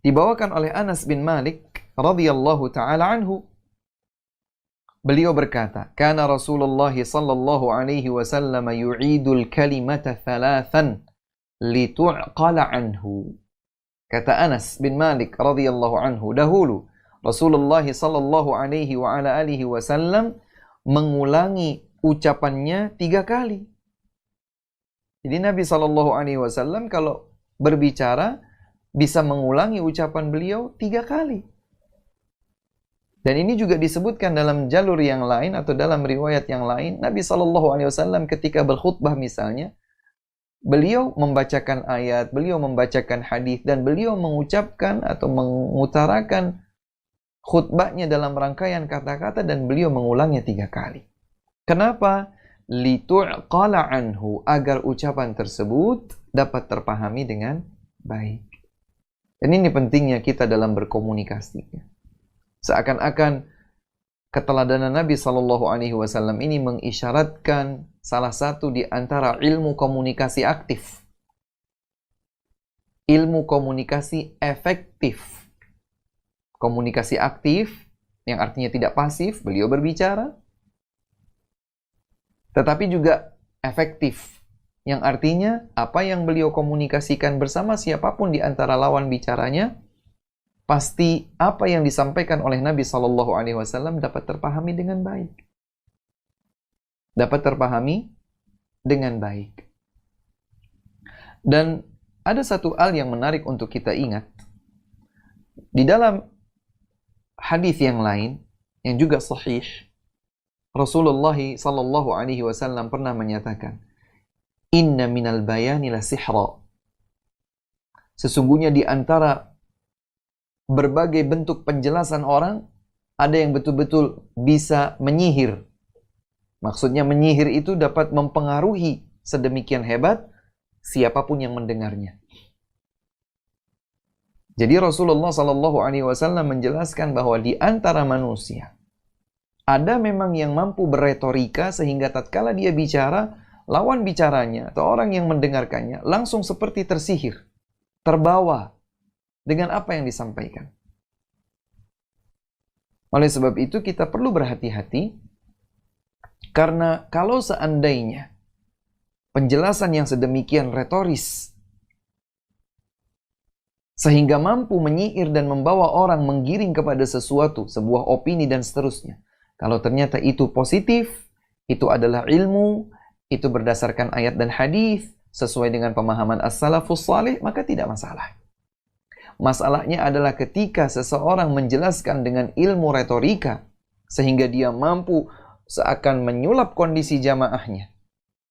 Dibawakan oleh Anas bin Malik radhiyallahu taala anhu. Beliau berkata, "Kana Rasulullah sallallahu alaihi wasallam yu'idul kalimata thalathan litu'qala anhu." Kata Anas bin Malik radhiyallahu anhu, dahulu Rasulullah sallallahu alaihi wa ala alihi wasallam mengulangi ucapannya 3 kali. Jadi Nabi sallallahu alaihi wasallam kalau berbicara bisa mengulangi ucapan beliau 3 kali. Dan ini juga disebutkan dalam jalur yang lain atau dalam riwayat yang lain, Nabi sallallahu alaihi wasallam ketika berkhutbah misalnya, beliau membacakan ayat, beliau membacakan hadis, dan beliau mengucapkan atau mengutarakan khutbahnya dalam rangkaian kata-kata, dan beliau mengulangnya 3 kali. Kenapa? Litu'qala anhu, agar ucapan tersebut dapat terpahami dengan baik. Dan ini pentingnya kita dalam berkomunikasi. Seakan-akan keteladanan Nabi sallallahu alaihi wasallam ini mengisyaratkan salah satu di antara ilmu komunikasi aktif. Ilmu komunikasi efektif. Komunikasi aktif, yang artinya tidak pasif, beliau berbicara. Tetapi juga efektif, yang artinya apa yang beliau komunikasikan bersama siapapun di antara lawan bicaranya, pasti apa yang disampaikan oleh Nabi Shallallahu Alaihi Wasallam dapat terpahami dengan baik. Dapat terpahami dengan baik. Dan ada satu hal yang menarik untuk kita ingat. Di dalam hadis yang lain, yang juga sahih, Rasulullah Shallallahu Alaihi Wasallam pernah menyatakan, Inna minal bayani la sihra. Sesungguhnya di antara berbagai bentuk penjelasan orang, ada yang betul-betul bisa menyihir. Maksudnya menyihir itu dapat mempengaruhi sedemikian hebat siapapun yang mendengarnya. Jadi Rasulullah Shallallahu Alaihi Wasallam menjelaskan bahwa di antara manusia ada memang yang mampu berretorika sehingga tatkala dia bicara, lawan bicaranya atau orang yang mendengarkannya langsung seperti tersihir, terbawa dengan apa yang disampaikan. Oleh sebab itu kita perlu berhati-hati, karena kalau seandainya penjelasan yang sedemikian retoris sehingga mampu menyihir dan membawa orang menggiring kepada sesuatu, sebuah opini dan seterusnya, kalau ternyata itu positif, itu adalah ilmu, itu berdasarkan ayat dan hadis sesuai dengan pemahaman as-salafus salih, maka tidak masalah. Masalahnya adalah ketika seseorang menjelaskan dengan ilmu retorika sehingga dia mampu seakan menyulap kondisi jamaahnya,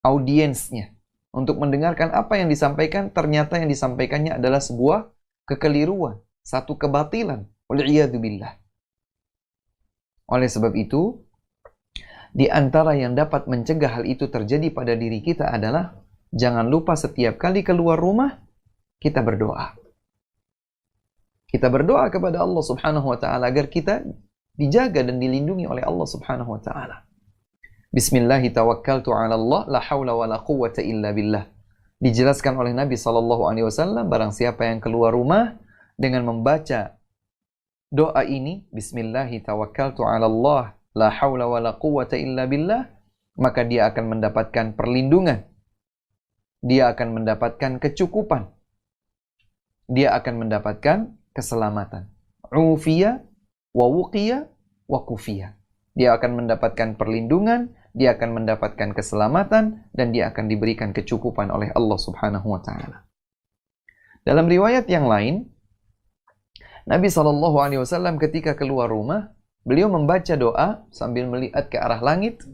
audiensnya, untuk mendengarkan apa yang disampaikan, ternyata yang disampaikannya adalah sebuah kekeliruan, satu kebatilan. Wal'iyadzubillah. Oleh sebab itu, di antara yang dapat mencegah hal itu terjadi pada diri kita adalah jangan lupa setiap kali keluar rumah kita berdoa. Kita berdoa kepada Allah Subhanahu wa taala agar kita dijaga dan dilindungi oleh Allah Subhanahu wa taala. Bismillahi tawakkaltu 'ala Allah, la haula wa la quwwata illa billah. Dijelaskan oleh Nabi sallallahu alaihi wasallam, barang siapa yang keluar rumah dengan membaca doa ini, Bismillahi tawakkaltu 'ala Allah, la haula wa la quwwata illa billah, maka dia akan mendapatkan perlindungan. Dia akan mendapatkan kecukupan. Dia akan mendapatkan keselamatan. Ufiya wa wuqiya wa kufiya. Dia akan mendapatkan perlindungan, dia akan mendapatkan keselamatan, dan dia akan diberikan kecukupan oleh Allah Subhanahu wa taala. Dalam riwayat yang lain, Nabi SAW ketika keluar rumah, beliau membaca doa sambil melihat ke arah langit.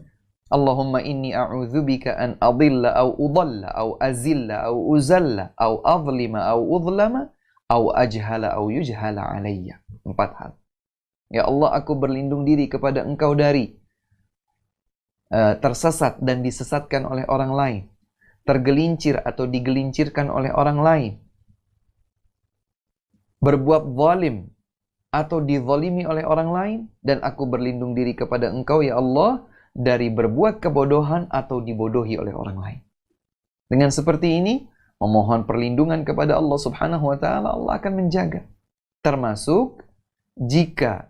Allahumma inni a'udzubika an adilla au udalla au azilla au uzalla au adlima au udlama au ajhala au yujhala alayya. 4 hal. Ya Allah, aku berlindung diri kepada Engkau dari tersesat dan disesatkan oleh orang lain, tergelincir atau digelincirkan oleh orang lain, berbuat zalim atau dizalimi oleh orang lain, dan aku berlindung diri kepada Engkau ya Allah dari berbuat kebodohan atau dibodohi oleh orang lain. Dengan seperti ini, memohon perlindungan kepada Allah Subhanahu wa taala, Allah akan menjaga. Termasuk jika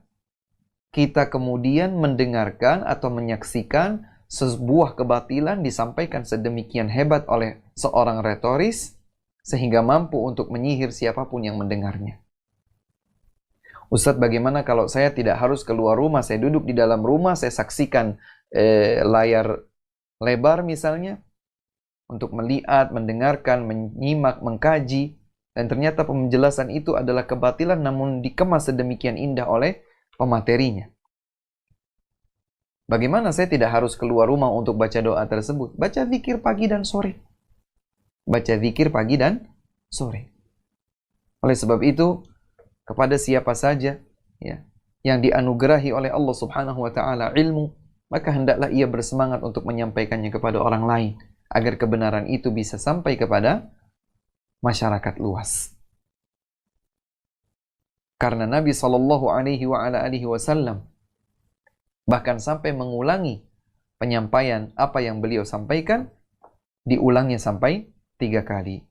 kita kemudian mendengarkan atau menyaksikan sebuah kebatilan disampaikan sedemikian hebat oleh seorang retoris sehingga mampu untuk menyihir siapapun yang mendengarnya. Ustadz, bagaimana kalau saya tidak harus keluar rumah, saya duduk di dalam rumah, saya saksikan layar lebar misalnya, untuk melihat, mendengarkan, menyimak, mengkaji, dan ternyata penjelasan itu adalah kebatilan namun dikemas sedemikian indah oleh pematerinya. Bagaimana saya tidak harus keluar rumah untuk baca doa tersebut? Baca zikir pagi dan sore. Baca zikir pagi dan sore. Oleh sebab itu, kepada siapa saja ya, yang dianugerahi oleh Allah Subhanahu wa taala ilmu, maka hendaklah ia bersemangat untuk menyampaikannya kepada orang lain agar kebenaran itu bisa sampai kepada masyarakat luas. Karena Nabi sallallahu alaihi wasallam bahkan sampai mengulangi penyampaian apa yang beliau sampaikan, diulangnya sampai 3 kali.